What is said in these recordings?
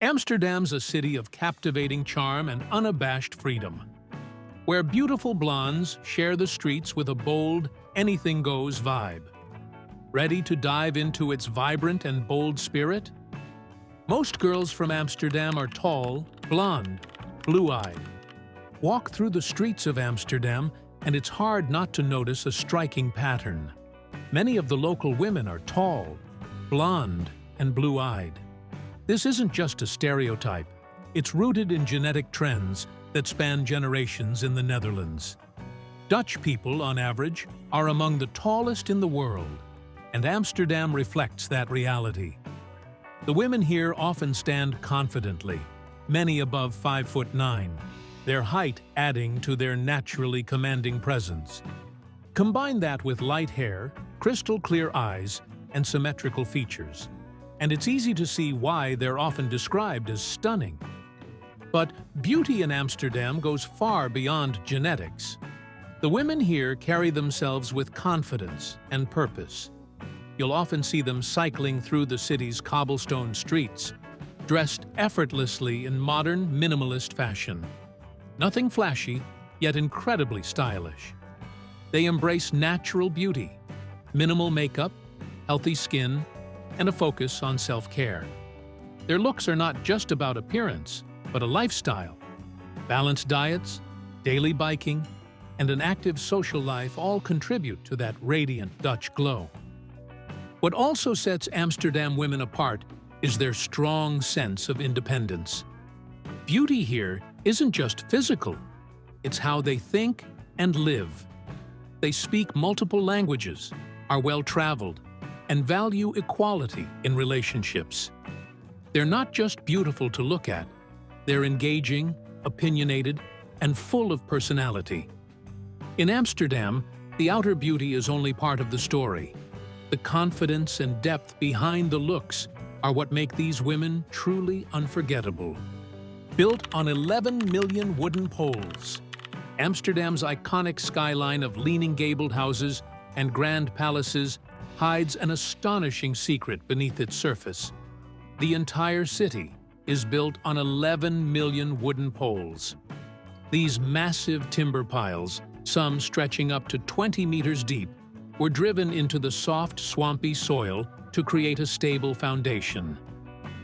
Amsterdam's a city of captivating charm and unabashed freedom, where beautiful blondes share the streets with a bold, anything-goes vibe. Ready to dive into its vibrant and bold spirit? Most girls from Amsterdam are tall, blonde, blue-eyed. Walk through the streets of Amsterdam, and it's hard not to notice a striking pattern. Many of the local women are tall, blonde, and blue-eyed. This isn't just a stereotype. It's rooted in genetic trends that span generations in the Netherlands. Dutch people, on average, are among the tallest in the world, and Amsterdam reflects that reality. The women here often stand confidently, many above 5'9", their height adding to their naturally commanding presence. Combine that with light hair, crystal clear eyes, and symmetrical features, and it's easy to see why they're often described as stunning. But beauty in Amsterdam goes far beyond genetics. The women here carry themselves with confidence and purpose. You'll often see them cycling through the city's cobblestone streets, dressed effortlessly in modern, minimalist fashion. Nothing flashy, yet incredibly stylish. They embrace natural beauty, minimal makeup, healthy skin, and a focus on self-care. Their looks are not just about appearance, but a lifestyle. Balanced diets, daily biking, and an active social life all contribute to that radiant Dutch glow. What also sets Amsterdam women apart is their strong sense of independence. Beauty here isn't just physical, it's how they think and live. They speak multiple languages, are well-traveled, and value equality in relationships. They're not just beautiful to look at, they're engaging, opinionated, and full of personality. In Amsterdam, the outer beauty is only part of the story. The confidence and depth behind the looks are what make these women truly unforgettable. Built on 11 million wooden poles, Amsterdam's iconic skyline of leaning gabled houses and grand palaces hides an astonishing secret beneath its surface. The entire city is built on 11 million wooden poles. These massive timber piles, some stretching up to 20 meters deep, were driven into the soft, swampy soil to create a stable foundation.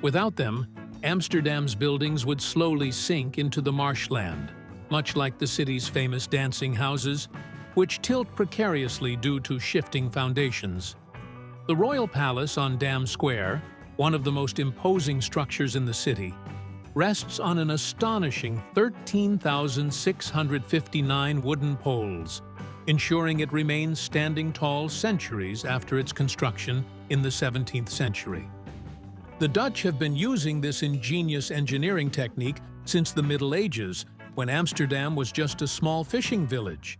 Without them, Amsterdam's buildings would slowly sink into the marshland, much like the city's famous dancing houses, which tilt precariously due to shifting foundations. The Royal Palace on Dam Square, one of the most imposing structures in the city, rests on an astonishing 13,659 wooden poles, ensuring it remains standing tall centuries after its construction in the 17th century. The Dutch have been using this ingenious engineering technique since the Middle Ages, when Amsterdam was just a small fishing village.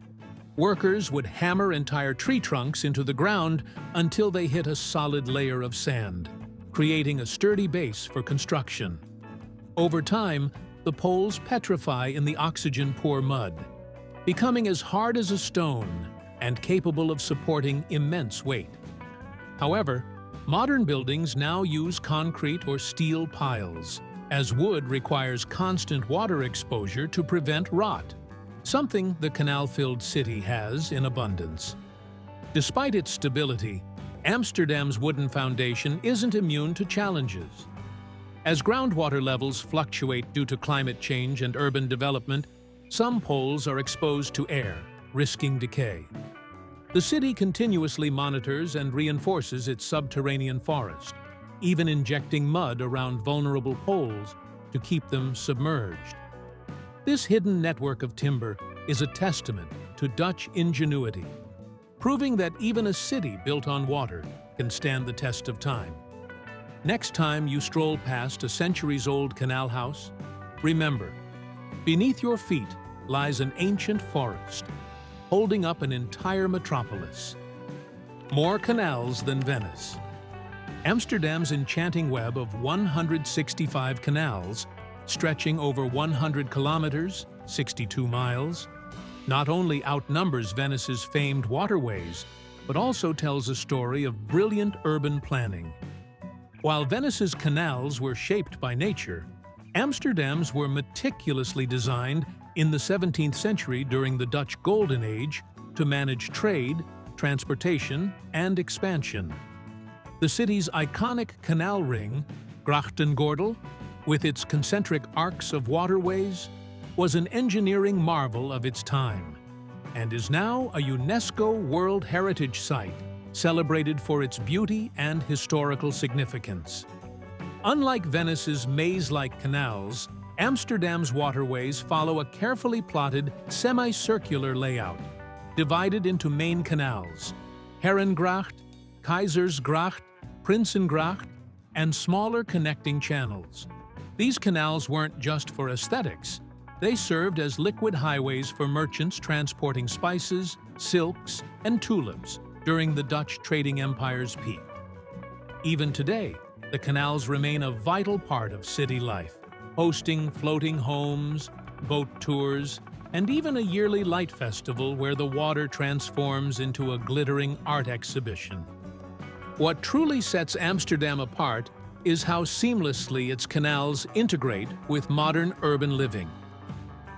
Workers would hammer entire tree trunks into the ground until they hit a solid layer of sand, creating a sturdy base for construction. Over time, the poles petrify in the oxygen-poor mud, becoming as hard as a stone and capable of supporting immense weight. However, modern buildings now use concrete or steel piles, as wood requires constant water exposure to prevent rot, something the canal-filled city has in abundance. Despite its stability, Amsterdam's wooden foundation isn't immune to challenges. As groundwater levels fluctuate due to climate change and urban development, some poles are exposed to air, risking decay. The city continuously monitors and reinforces its subterranean forest, even injecting mud around vulnerable poles to keep them submerged. This hidden network of timber is a testament to Dutch ingenuity, proving that even a city built on water can stand the test of time. Next time you stroll past a centuries-old canal house, remember, beneath your feet lies an ancient forest, holding up an entire metropolis. More canals than Venice. Amsterdam's enchanting web of 165 canals, stretching over 100 kilometers, 62 miles, not only outnumbers Venice's famed waterways, but also tells a story of brilliant urban planning. While Venice's canals were shaped by nature, Amsterdam's were meticulously designed in the 17th century during the Dutch Golden Age to manage trade, transportation, and expansion. The city's iconic canal ring, Grachtengordel, with its concentric arcs of waterways, was an engineering marvel of its time and is now a UNESCO World Heritage Site, celebrated for its beauty and historical significance. Unlike Venice's maze-like canals, Amsterdam's waterways follow a carefully plotted, semicircular layout, divided into main canals, Herengracht, Keizersgracht, Prinsengracht, and smaller connecting channels. These canals weren't just for aesthetics. They served as liquid highways for merchants transporting spices, silks, and tulips during the Dutch trading empire's peak. Even today, the canals remain a vital part of city life, hosting floating homes, boat tours, and even a yearly light festival where the water transforms into a glittering art exhibition. What truly sets Amsterdam apart is how seamlessly its canals integrate with modern urban living.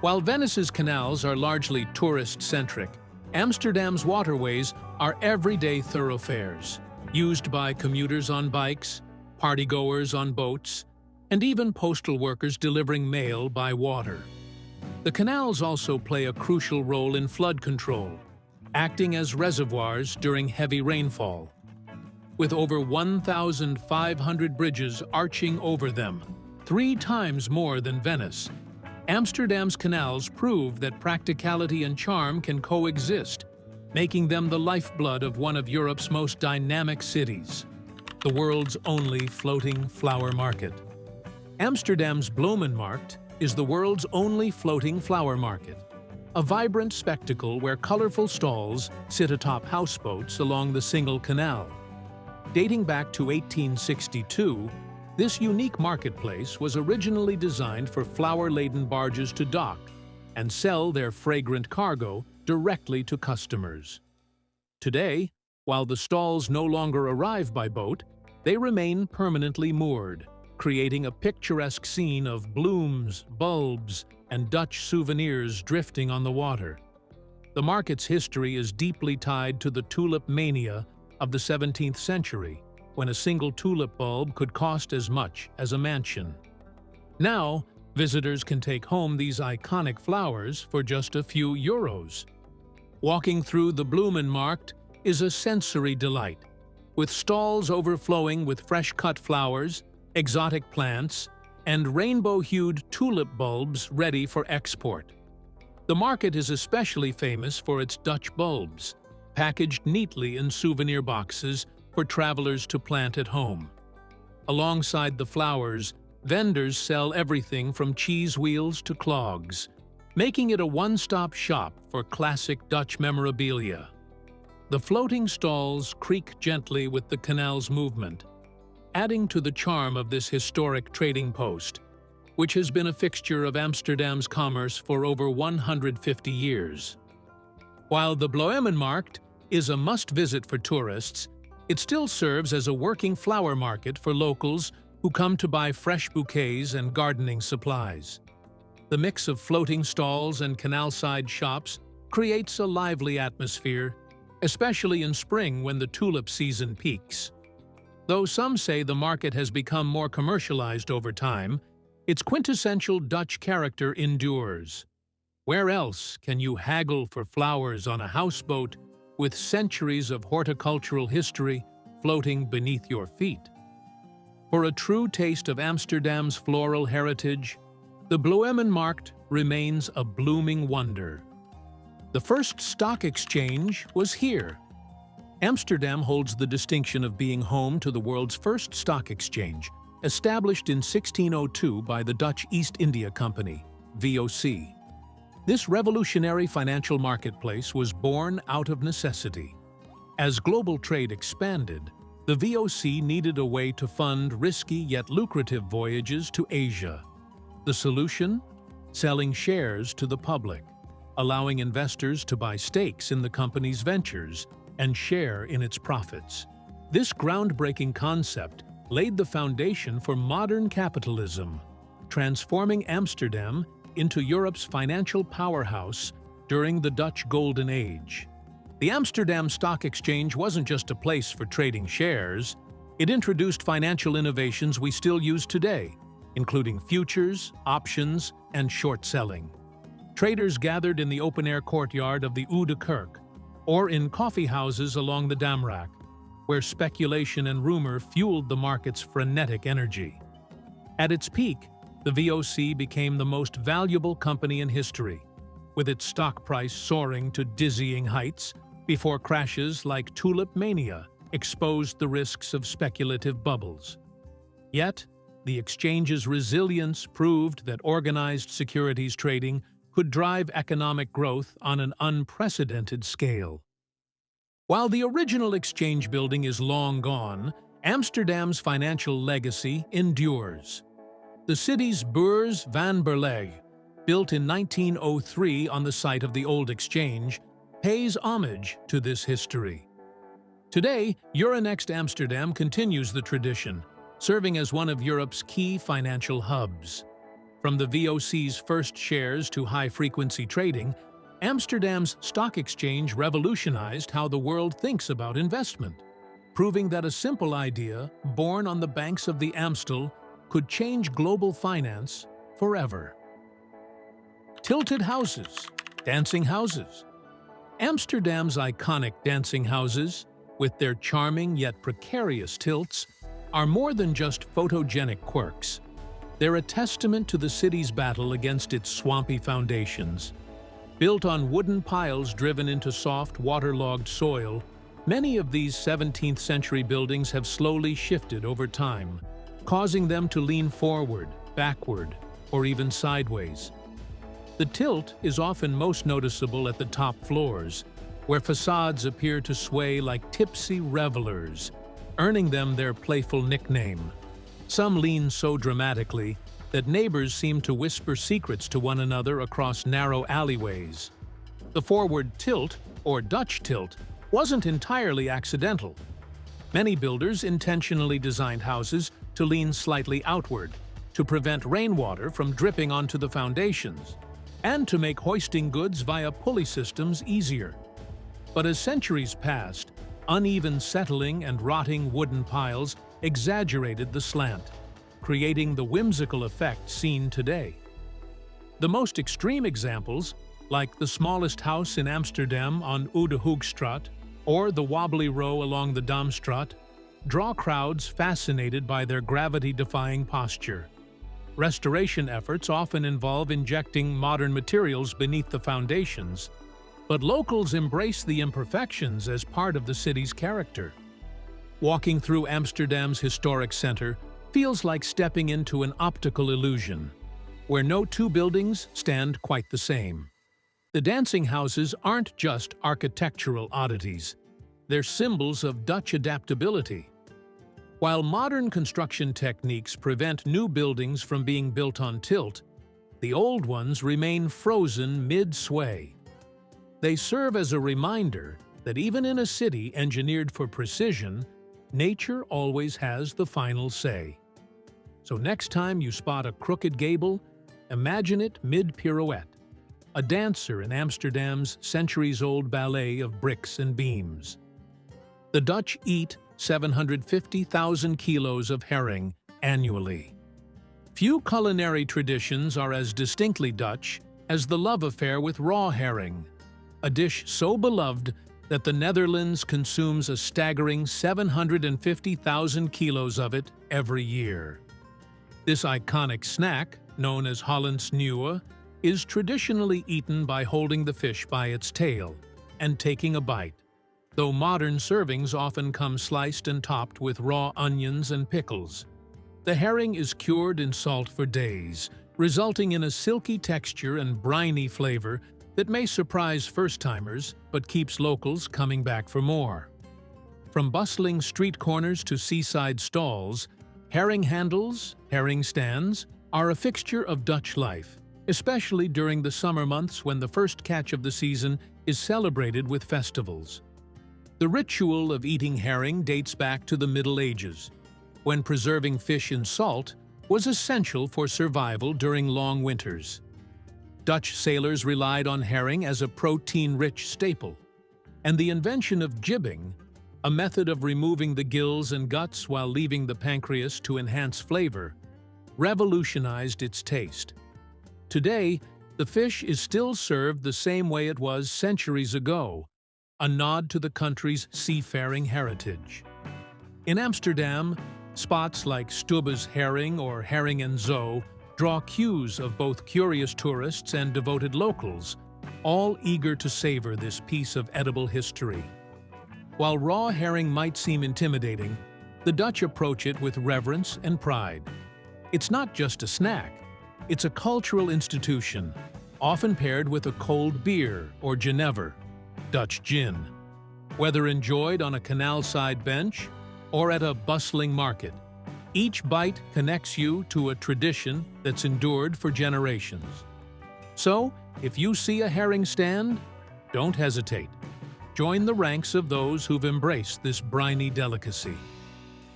While Venice's canals are largely tourist-centric, Amsterdam's waterways are everyday thoroughfares, used by commuters on bikes, partygoers on boats, and even postal workers delivering mail by water. The canals also play a crucial role in flood control, acting as reservoirs during heavy rainfall. With over 1,500 bridges arching over them, 3 times more than Venice, Amsterdam's canals prove that practicality and charm can coexist, making them the lifeblood of one of Europe's most dynamic cities, the world's only floating flower market. Amsterdam's Bloemenmarkt is the world's only floating flower market, a vibrant spectacle where colorful stalls sit atop houseboats along the single canal. Dating back to 1862, this unique marketplace was originally designed for flower-laden barges to dock and sell their fragrant cargo directly to customers. Today, while the stalls no longer arrive by boat, they remain permanently moored, creating a picturesque scene of blooms, bulbs, and Dutch souvenirs drifting on the water. The market's history is deeply tied to the tulip mania of the 17th century, when a single tulip bulb could cost as much as a mansion. Now, visitors can take home these iconic flowers for just a few euros. Walking through the Bloemenmarkt is a sensory delight, with stalls overflowing with fresh-cut flowers, exotic plants, and rainbow-hued tulip bulbs ready for export. The market is especially famous for its Dutch bulbs, packaged neatly in souvenir boxes for travelers to plant at home. Alongside the flowers, vendors sell everything from cheese wheels to clogs, making it a one-stop shop for classic Dutch memorabilia. The floating stalls creak gently with the canal's movement, adding to the charm of this historic trading post, which has been a fixture of Amsterdam's commerce for over 150 years. While the Bloemenmarkt is a must-visit for tourists, it still serves as a working flower market for locals who come to buy fresh bouquets and gardening supplies. The mix of floating stalls and canal-side shops creates a lively atmosphere, especially in spring when the tulip season peaks. Though some say the market has become more commercialized over time, its quintessential Dutch character endures. Where else can you haggle for flowers on a houseboat with centuries of horticultural history floating beneath your feet? For a true taste of Amsterdam's floral heritage, the Bloemenmarkt remains a blooming wonder. The first stock exchange was here. Amsterdam holds the distinction of being home to the world's first stock exchange, established in 1602 by the Dutch East India Company, VOC. This revolutionary financial marketplace was born out of necessity. As global trade expanded, the VOC needed a way to fund risky yet lucrative voyages to Asia. The solution? Selling shares to the public, allowing investors to buy stakes in the company's ventures and share in its profits. This groundbreaking concept laid the foundation for modern capitalism, transforming Amsterdam into Europe's financial powerhouse during the Dutch Golden Age. The Amsterdam Stock Exchange wasn't just a place for trading shares, it introduced financial innovations we still use today, including futures, options, and short selling. Traders gathered in the open-air courtyard of the Oude Kerk, or in coffee houses along the Damrak, where speculation and rumor fueled the market's frenetic energy. At its peak, the VOC became the most valuable company in history, with its stock price soaring to dizzying heights before crashes like tulip mania exposed the risks of speculative bubbles. Yet, the exchange's resilience proved that organized securities trading could drive economic growth on an unprecedented scale. While the original exchange building is long gone, Amsterdam's financial legacy endures. The city's Beurs van Berlage, built in 1903 on the site of the old exchange, pays homage to this history. Today, Euronext Amsterdam continues the tradition, serving as one of Europe's key financial hubs. From the VOC's first shares to high-frequency trading, Amsterdam's stock exchange revolutionized how the world thinks about investment, proving that a simple idea, born on the banks of the Amstel, could change global finance forever. Tilted houses, dancing houses. Amsterdam's iconic dancing houses, with their charming yet precarious tilts, are more than just photogenic quirks. They're a testament to the city's battle against its swampy foundations. Built on wooden piles driven into soft, waterlogged soil, many of these 17th-century buildings have slowly shifted over time, causing them to lean forward, backward, or even sideways. The tilt is often most noticeable at the top floors, where facades appear to sway like tipsy revelers, earning them their playful nickname. Some lean so dramatically that neighbors seem to whisper secrets to one another across narrow alleyways. The forward tilt, or Dutch tilt, wasn't entirely accidental. Many builders intentionally designed houses to lean slightly outward, to prevent rainwater from dripping onto the foundations, and to make hoisting goods via pulley systems easier. But as centuries passed, uneven settling and rotting wooden piles exaggerated the slant, creating the whimsical effect seen today. The most extreme examples, like the smallest house in Amsterdam on Oude Hoogstraat or the wobbly row along the Damstraat, draw crowds fascinated by their gravity-defying posture. Restoration efforts often involve injecting modern materials beneath the foundations, but locals embrace the imperfections as part of the city's character. Walking through Amsterdam's historic center feels like stepping into an optical illusion, where no two buildings stand quite the same. The dancing houses aren't just architectural oddities, they're symbols of Dutch adaptability. While modern construction techniques prevent new buildings from being built on tilt, the old ones remain frozen mid-sway. They serve as a reminder that even in a city engineered for precision, nature always has the final say. So next time you spot a crooked gable, imagine it mid-pirouette, a dancer in Amsterdam's centuries-old ballet of bricks and beams. The Dutch eat 750,000 kilos of herring annually. Few culinary traditions are as distinctly Dutch as the love affair with raw herring, a dish so beloved that the Netherlands consumes a staggering 750,000 kilos of it every year. This iconic snack, known as Hollands Nieuwe, is traditionally eaten by holding the fish by its tail and taking a bite, though modern servings often come sliced and topped with raw onions and pickles. The herring is cured in salt for days, resulting in a silky texture and briny flavor that may surprise first-timers but keeps locals coming back for more. From bustling street corners to seaside stalls, herring handles, herring stands, are a fixture of Dutch life, especially during the summer months when the first catch of the season is celebrated with festivals. The ritual of eating herring dates back to the Middle Ages. when preserving fish in salt was essential for survival during long winters. Dutch sailors relied on herring as a protein-rich staple, and the invention of jibbing, a method of removing the gills and guts while leaving the pancreas to enhance flavor, revolutionized its taste. Today, the fish is still served the same way it was centuries ago, a nod to the country's seafaring heritage. In Amsterdam, spots like Stubbe's Herring or Herring and Zo draw queues of both curious tourists and devoted locals, all eager to savor this piece of edible history. While raw herring might seem intimidating, the Dutch approach it with reverence and pride. It's not just a snack, it's a cultural institution, often paired with a cold beer or Genever, Dutch gin. Whether enjoyed on a canal-side bench or at a bustling market, each bite connects you to a tradition that's endured for generations. So, if you see a herring stand, don't hesitate. Join the ranks of those who've embraced this briny delicacy.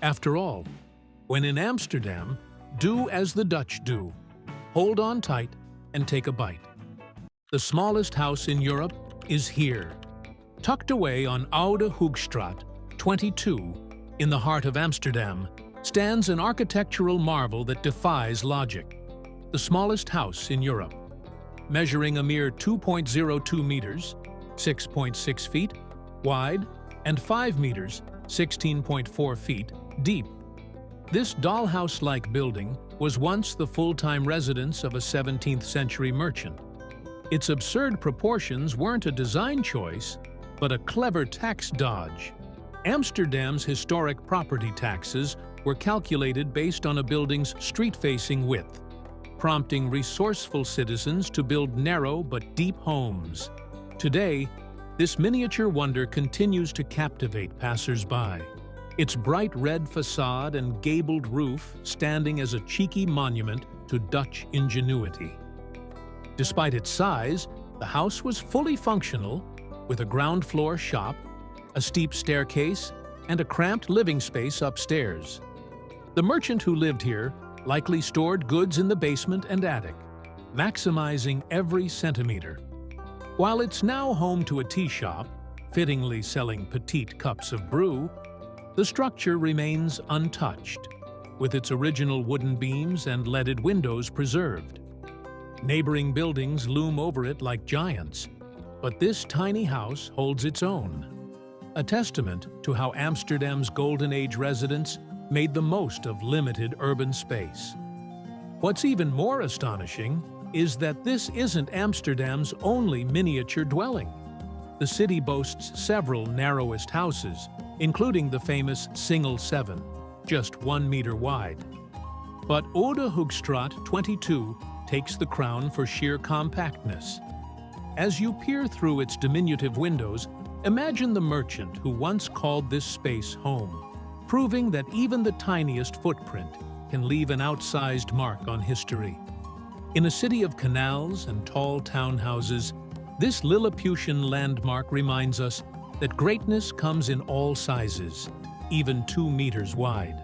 After all, when in Amsterdam, do as the Dutch do. Hold on tight and take a bite. The smallest house in Europe is here. Tucked away on Oude Hoogstraat 22, in the heart of Amsterdam, stands an architectural marvel that defies logic. The smallest house in Europe. Measuring a mere 2.02 meters, 6.6 feet, wide, and 5 meters, 16.4 feet, deep. This dollhouse-like building was once the full-time residence of a 17th-century merchant. Its absurd proportions weren't a design choice, but a clever tax dodge. Amsterdam's historic property taxes were calculated based on a building's street-facing width, prompting resourceful citizens to build narrow but deep homes. Today, this miniature wonder continues to captivate passers-by, its bright red facade and gabled roof standing as a cheeky monument to Dutch ingenuity. Despite its size, the house was fully functional, with a ground-floor shop, a steep staircase, and a cramped living space upstairs. The merchant who lived here likely stored goods in the basement and attic, maximizing every centimeter. While it's now home to a tea shop, fittingly selling petite cups of brew, the structure remains untouched, with its original wooden beams and leaded windows preserved. Neighboring buildings loom over it like giants, but this tiny house holds its own, a testament to how Amsterdam's Golden Age residents made the most of limited urban space. What's even more astonishing is that this isn't Amsterdam's only miniature dwelling. The city boasts several narrowest houses, including the famous Single 7, just 1 meter wide. But Oude Hoogstraat 22 takes the crown for sheer compactness. As you peer through its diminutive windows, imagine the merchant who once called this space home, proving that even the tiniest footprint can leave an outsized mark on history. In a city of canals and tall townhouses, this Lilliputian landmark reminds us that greatness comes in all sizes, even 2 meters wide.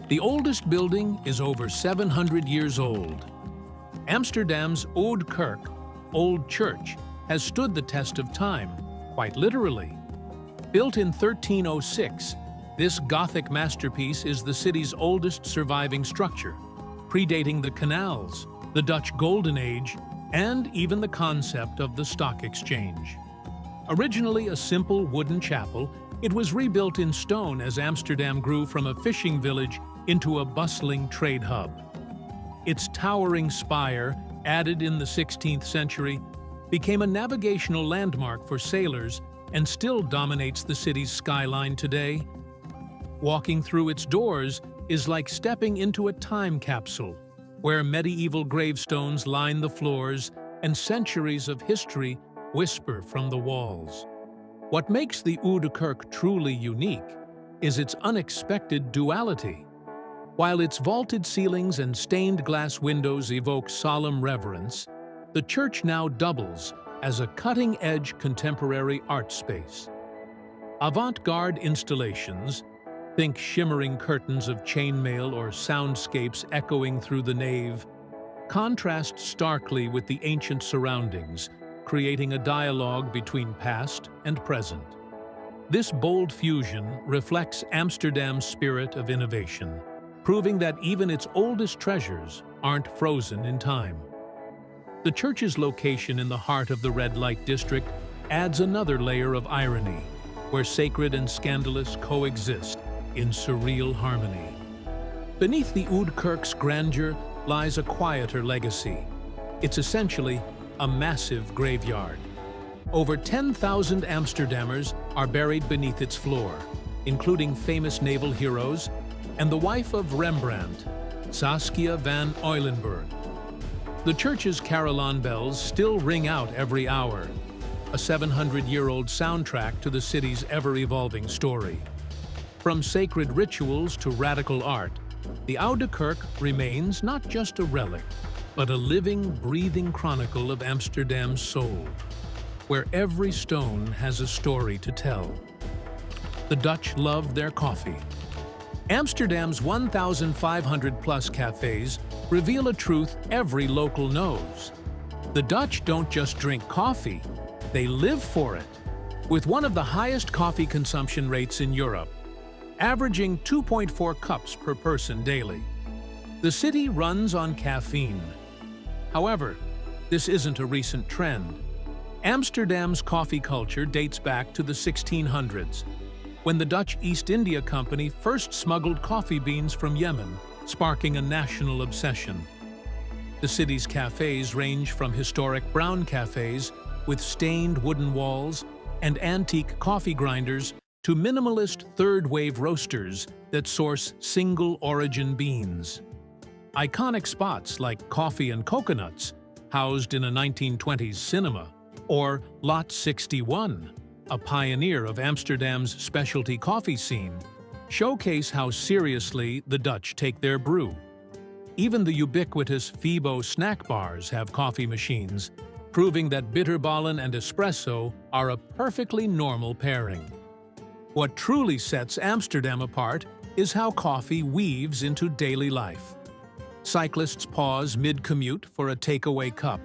The oldest building is over 700 years old. Amsterdam's Oude Kerk, Old Church, has stood the test of time, quite literally. Built in 1306, this Gothic masterpiece is the city's oldest surviving structure, predating the canals, the Dutch Golden Age, and even the concept of the stock exchange. Originally a simple wooden chapel, it was rebuilt in stone as Amsterdam grew from a fishing village into a bustling trade hub. Its towering spire, added in the 16th century, became a navigational landmark for sailors and still dominates the city's skyline today. Walking through its doors is like stepping into a time capsule, where medieval gravestones line the floors and centuries of history whisper from the walls. What makes the Oude Kerk truly unique is its unexpected duality. While its vaulted ceilings and stained glass windows evoke solemn reverence, the church now doubles as a cutting-edge contemporary art space. Avant-garde installations, Think shimmering curtains of chainmail or soundscapes echoing through the nave. Contrast starkly with the ancient surroundings, creating a dialogue between past and present. This bold fusion reflects Amsterdam's spirit of innovation, proving that even its oldest treasures aren't frozen in time. The church's location in the heart of the red light district adds another layer of irony, where sacred and scandalous coexist in surreal harmony. Beneath the Oude Kerk's grandeur lies a quieter legacy. It's essentially a massive graveyard. Over 10,000 Amsterdammers are buried beneath its floor, including famous naval heroes and the wife of Rembrandt, Saskia van Eulenburg. The church's carillon bells still ring out every hour, a 700-year-old soundtrack to the city's ever-evolving story. From sacred rituals to radical art, the Oude Kerk remains not just a relic, but a living, breathing chronicle of Amsterdam's soul, where every stone has a story to tell. The Dutch love their coffee. Amsterdam's 1,500-plus cafes reveal a truth every local knows. The Dutch don't just drink coffee, they live for it. With one of the highest coffee consumption rates in Europe, averaging 2.4 cups per person daily. The city runs on caffeine. However, this isn't a recent trend. Amsterdam's coffee culture dates back to the 1600s, when the Dutch East India Company first smuggled coffee beans from Yemen, sparking a national obsession. The city's cafes range from historic brown cafes with stained wooden walls and antique coffee grinders to minimalist third-wave roasters that source single-origin beans. Iconic spots like Coffee and Coconuts, housed in a 1920s cinema, or Lot 61, a pioneer of Amsterdam's specialty coffee scene, showcase how seriously the Dutch take their brew. Even the ubiquitous Febo snack bars have coffee machines, proving that bitterballen and espresso are a perfectly normal pairing. What truly sets Amsterdam apart is how coffee weaves into daily life. Cyclists pause mid-commute for a takeaway cup.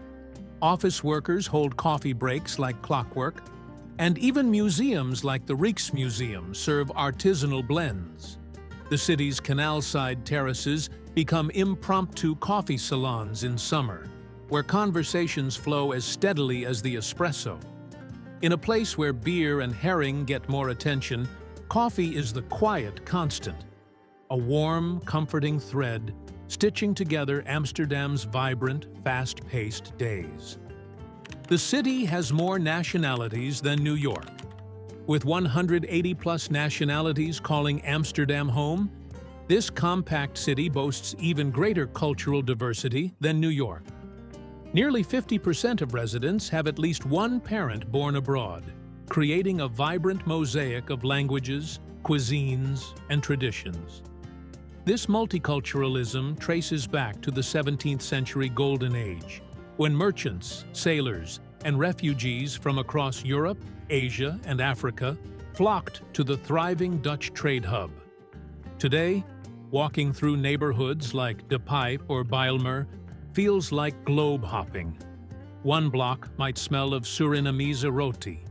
Office workers hold coffee breaks like clockwork. And even museums like the Rijksmuseum serve artisanal blends. The city's canal-side terraces become impromptu coffee salons in summer, where conversations flow as steadily as the espresso. In a place where beer and herring get more attention, coffee is the quiet constant, a warm, comforting thread stitching together Amsterdam's vibrant, fast-paced days. The city has more nationalities than New York. With 180-plus nationalities calling Amsterdam home, this compact city boasts even greater cultural diversity than New York. Nearly 50% of residents have at least one parent born abroad, creating a vibrant mosaic of languages, cuisines, and traditions. This multiculturalism traces back to the 17th century Golden Age, when merchants, sailors, and refugees from across Europe, Asia, and Africa flocked to the thriving Dutch trade hub. Today, walking through neighborhoods like De Pijp or Bijlmer feels like globe hopping. One block might smell of Surinamese roti,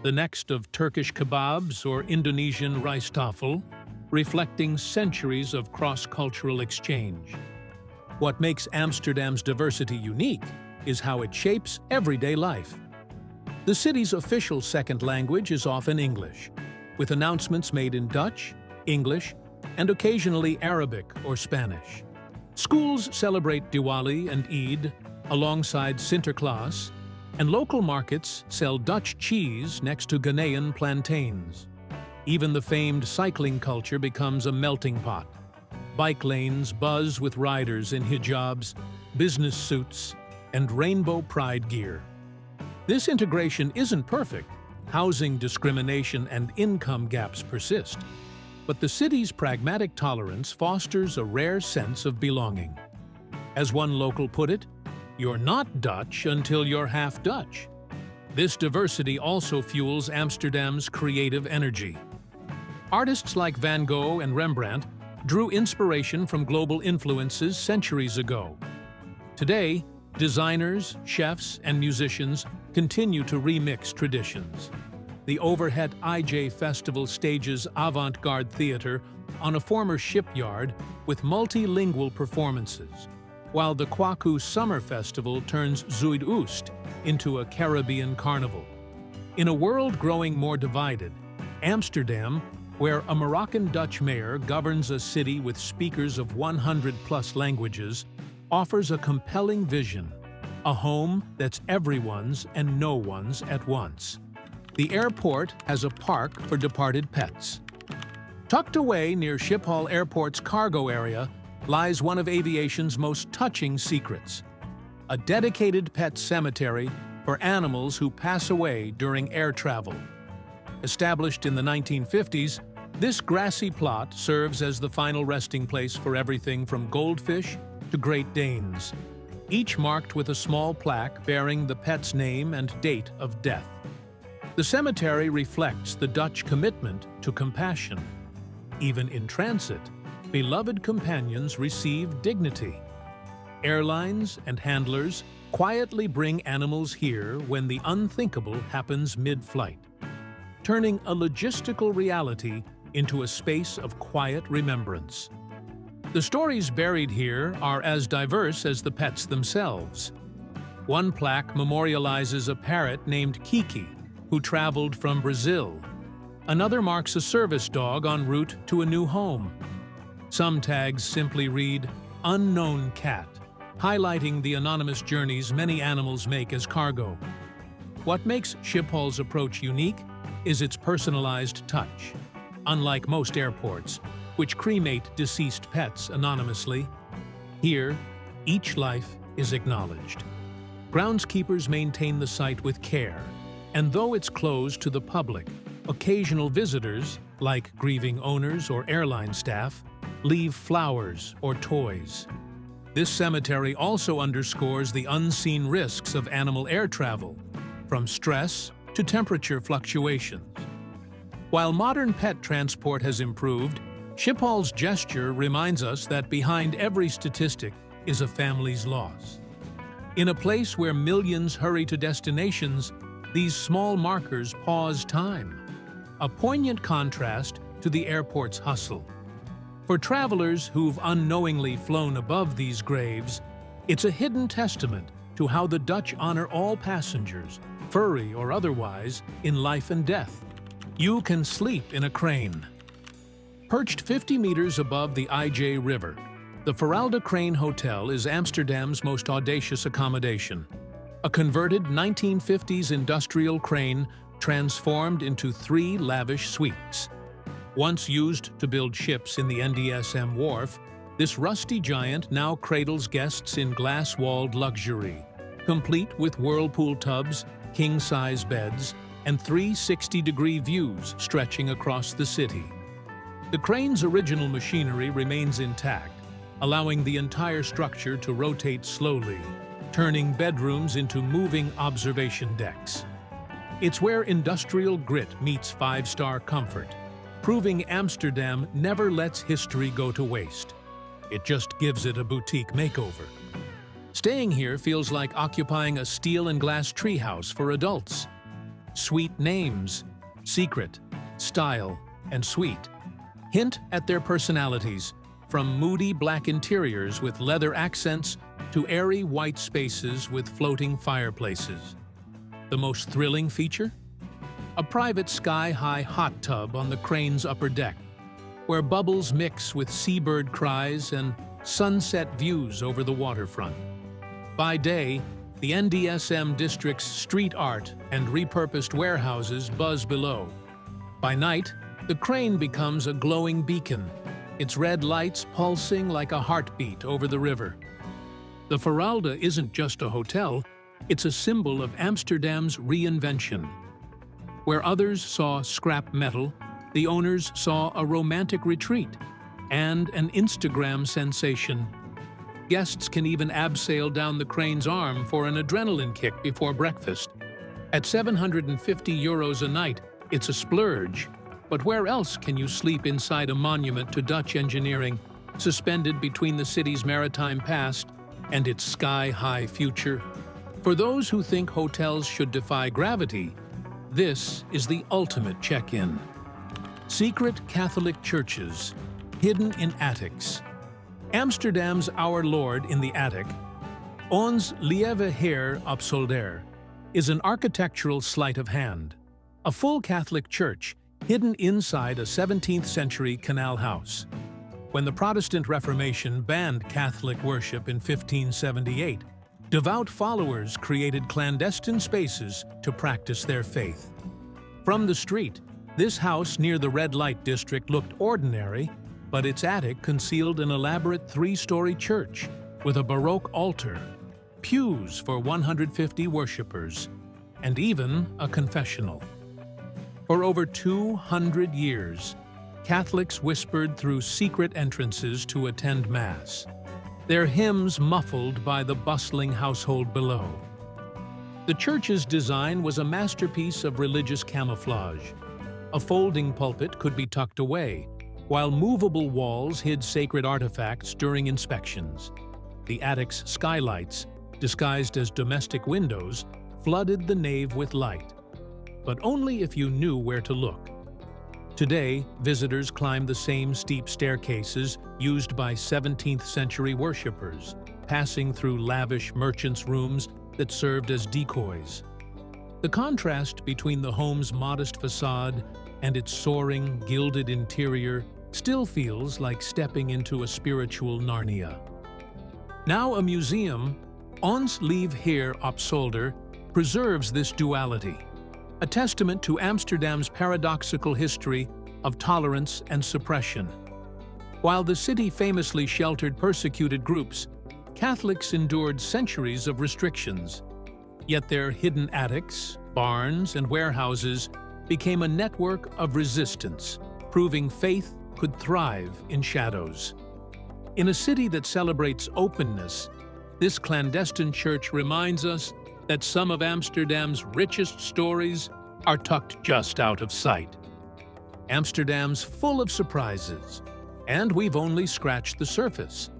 the next of Turkish kebabs or Indonesian rijsttafel, reflecting centuries of cross-cultural exchange. What makes Amsterdam's diversity unique is how it shapes everyday life. The city's official second language is often English, with announcements made in Dutch, English, and occasionally Arabic or Spanish. Schools celebrate Diwali and Eid alongside Sinterklaas, and local markets sell Dutch cheese next to Ghanaian plantains. Even the famed cycling culture becomes a melting pot. Bike lanes buzz with riders in hijabs, business suits, and rainbow pride gear. This integration isn't perfect. Housing discrimination and income gaps persist. But the city's pragmatic tolerance fosters a rare sense of belonging. As one local put it, "You're not Dutch until you're half Dutch." This diversity also fuels Amsterdam's creative energy. Artists like Van Gogh and Rembrandt drew inspiration from global influences centuries ago. Today, designers, chefs, and musicians continue to remix traditions. The Overhet IJ Festival stages avant-garde theater on a former shipyard with multilingual performances, while the Kwaku Summer Festival turns Zuid-Oost into a Caribbean carnival. In a world growing more divided, Amsterdam, where a Moroccan-Dutch mayor governs a city with speakers of 100+ languages, offers a compelling vision, a home that's everyone's and no one's at once. The airport has a park for departed pets. Tucked away near Schiphol Airport's cargo area lies one of aviation's most touching secrets: a dedicated pet cemetery for animals who pass away during air travel. Established in the 1950s, this grassy plot serves as the final resting place for everything from goldfish to Great Danes, each marked with a small plaque bearing the pet's name and date of death. The cemetery reflects the Dutch commitment to compassion. Even in transit, beloved companions receive dignity. Airlines and handlers quietly bring animals here when the unthinkable happens mid-flight, turning a logistical reality into a space of quiet remembrance. The stories buried here are as diverse as the pets themselves. One plaque memorializes a parrot named Kiki, who traveled from Brazil. Another marks a service dog en route to a new home. Some tags simply read, "Unknown Cat," highlighting the anonymous journeys many animals make as cargo. What makes Schiphol's approach unique is its personalized touch. Unlike most airports, which cremate deceased pets anonymously, here, each life is acknowledged. Groundskeepers maintain the site with care, and though it's closed to the public, occasional visitors, like grieving owners or airline staff, leave flowers or toys. This cemetery also underscores the unseen risks of animal air travel, from stress to temperature fluctuations. While modern pet transport has improved, Schiphol's gesture reminds us that behind every statistic is a family's loss. In a place where millions hurry to destinations, these small markers pause time, a poignant contrast to the airport's hustle. For travelers who've unknowingly flown above these graves, it's a hidden testament to how the Dutch honor all passengers, furry or otherwise, in life and death. You can sleep in a crane. Perched 50 meters above the IJ River, the Veralde Crane Hotel is Amsterdam's most audacious accommodation. A converted 1950s industrial crane transformed into 3 lavish suites. Once used to build ships in the NDSM wharf, this rusty giant now cradles guests in glass-walled luxury, complete with whirlpool tubs, king-size beds, and 360-degree views stretching across the city. The crane's original machinery remains intact, allowing the entire structure to rotate slowly, turning bedrooms into moving observation decks. It's where industrial grit meets 5-star comfort, proving Amsterdam never lets history go to waste. It just gives it a boutique makeover. Staying here feels like occupying a steel and glass treehouse for adults. Sweet names, secret, style, and sweet hint at their personalities, from moody black interiors with leather accents to airy white spaces with floating fireplaces. The most thrilling feature? A private sky-high hot tub on the crane's upper deck, where bubbles mix with seabird cries and sunset views over the waterfront. By day, the NDSM district's street art and repurposed warehouses buzz below. By night, the crane becomes a glowing beacon, its red lights pulsing like a heartbeat over the river. The Veralde isn't just a hotel, it's a symbol of Amsterdam's reinvention. Where others saw scrap metal, the owners saw a romantic retreat and an Instagram sensation. Guests can even abseil down the crane's arm for an adrenaline kick before breakfast. At €750 a night, it's a splurge. But where else can you sleep inside a monument to Dutch engineering, suspended between the city's maritime past and its sky-high future? For those who think hotels should defy gravity, this is the ultimate check-in. Secret Catholic churches, hidden in attics. Amsterdam's Our Lord in the Attic, Ons Lieve Heer op Zolder, is an architectural sleight of hand. A full Catholic church hidden inside a 17th-century canal house. When the Protestant Reformation banned Catholic worship in 1578, devout followers created clandestine spaces to practice their faith. From the street, this house near the red light district looked ordinary, but its attic concealed an elaborate 3-story church with a Baroque altar, pews for 150 worshippers, and even a confessional. For over 200 years, Catholics whispered through secret entrances to attend Mass, their hymns muffled by the bustling household below. The church's design was a masterpiece of religious camouflage. A folding pulpit could be tucked away, while movable walls hid sacred artifacts during inspections. The attic's skylights, disguised as domestic windows, flooded the nave with light, but only if you knew where to look. Today, visitors climb the same steep staircases used by 17th-century worshippers, passing through lavish merchants' rooms that served as decoys. The contrast between the home's modest facade and its soaring, gilded interior still feels like stepping into a spiritual Narnia. Now a museum, Ons Lieve Heer op Zolder, preserves this duality, a testament to Amsterdam's paradoxical history of tolerance and suppression. While the city famously sheltered persecuted groups, Catholics endured centuries of restrictions. Yet their hidden attics, barns, and warehouses became a network of resistance, proving faith could thrive in shadows. In a city that celebrates openness, this clandestine church reminds us that some of Amsterdam's richest stories are tucked just out of sight. Amsterdam's full of surprises, and we've only scratched the surface.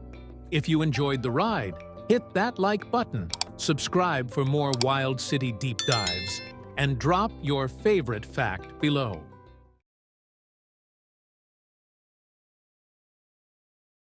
If you enjoyed the ride, hit that like button, subscribe for more Wild City deep dives, and drop your favorite fact below.